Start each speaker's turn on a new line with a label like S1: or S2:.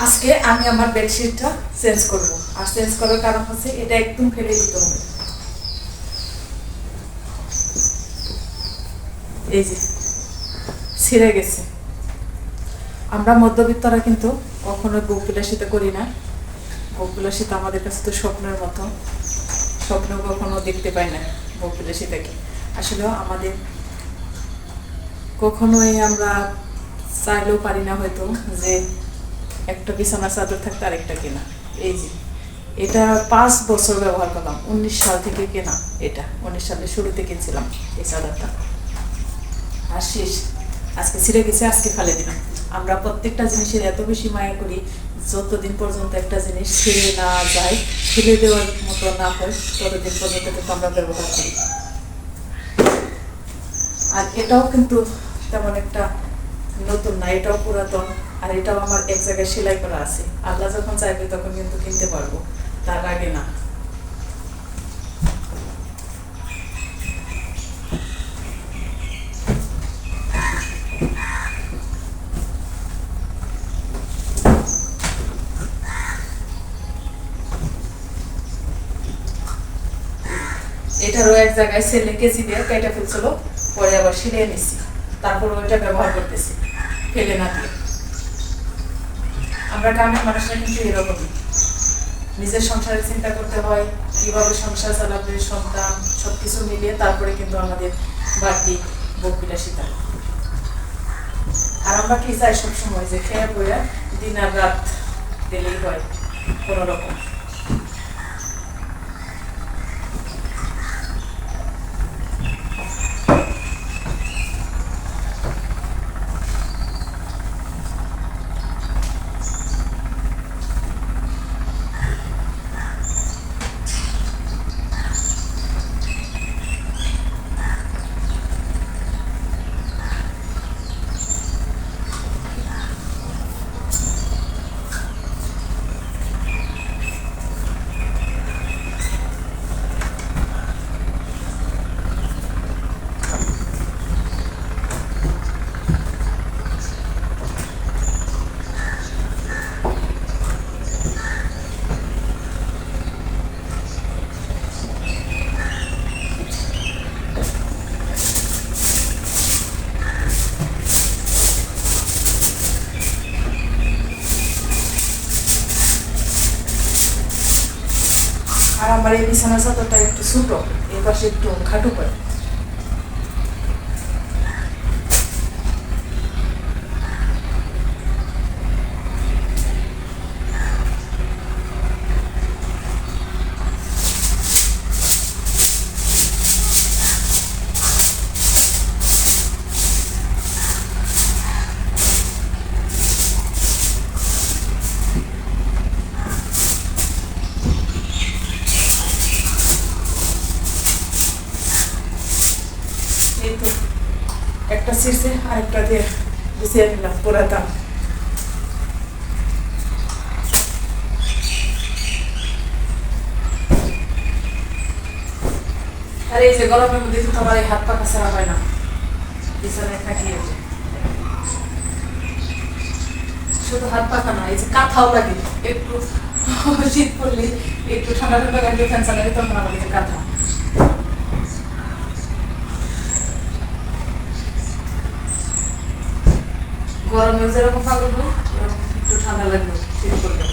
S1: আজকে আমি আমার বেডশিটটা চেঞ্জ করব, আর চেঞ্জ করার কারণ হচ্ছে এটা একদম ফেলে দিতে হবে। এই যে ছিঁড়ে গেছে। আমরা মধ্যবিত্তরা কিন্তু কখনো বউবিলাসিতা করি না। বউবিলাসিতা আমাদের কাছে তো স্বপ্নের মতো, স্বপ্ন কখনো দেখতে পাই না বউবিলাসিতাকে। আসলেও আমাদের কখনোই আমরা চাইলেও পারি না হয়তো যে একটা বিছানা চাদর থাকতে আরেকটা কেনা। এই যে এটা 5 বছর ব্যবহার করলাম, 19 সাল থেকে কেনা। এটা 19 সালের শুরুতে কিনছিলাম এই চাদরটা, আর শেষ। আজকে ছিঁড়ে গেছে, আজকে ফেলে দিলাম। আমরা প্রত্যেকটা জিনিসের এত বেশি মায়া করি, যতদিন পর্যন্ত একটা জিনিস ছিঁড়ে না যায়, ফেলে দেওয়ার মতো না হয়, ততদিন পর্যন্ত কিন্তু আমরা ব্যবহার করি। আর এটাও কিন্তু তেমন একটা নতুন না, এটাও পুরাতন। আর এটাও আমার এক জায়গায় সেলাই করা আছে। আল্লাহ যখন চাইবে তখন কিন্তু কিনতে পারবো, তার আগে না। এটারও এক জায়গায় ছেলে কেজি দিয়ে কেটে ফেলছিল, পরে আবার সিলিয়ে নিচ্ছি, তারপর ওইটা ব্যবহার করতেছি ফেলে না দিয়ে। আমরা গ্রামের মানুষরা কিন্তু এরকমই, নিজের সংসারের চিন্তা করতে হয়, কিভাবে সংসার চালাবে, সন্তান সবকিছু মিলিয়ে তারপরে কিন্তু আমাদের বাড়তি বকবিলাসিতা। আর আমরা কি চাই সবসময় যে খেয়ে বইয়া দিন আর রাত দিলেই হয় কোনো রকম। আর আমার এই বিছানা চাদরটা একটু ছোট, এই পাশে একটু খাটু করে। এই তো একটা ছিঁড়ছে, আরেকটা দিয়ে গুছিয়ে নিলাম পুরাতাম। আর এই যে গরমের মধ্যে তো তোমার এই হাত পা কাছাড়া হয় না, বিছানায় থাকিয়ে শুধু হাত পাখা না, এই যে কাঁথাও লাগে একটু। শীত পড়লে একটু ঠান্ডা ঠান্ডা লাগলে ফ্যান চালালে তখন আমার এই যে কাঁথা। গরমেও যেরকম পাগল হয়, একটু ঠান্ডা লাগলো শীত পড়লে।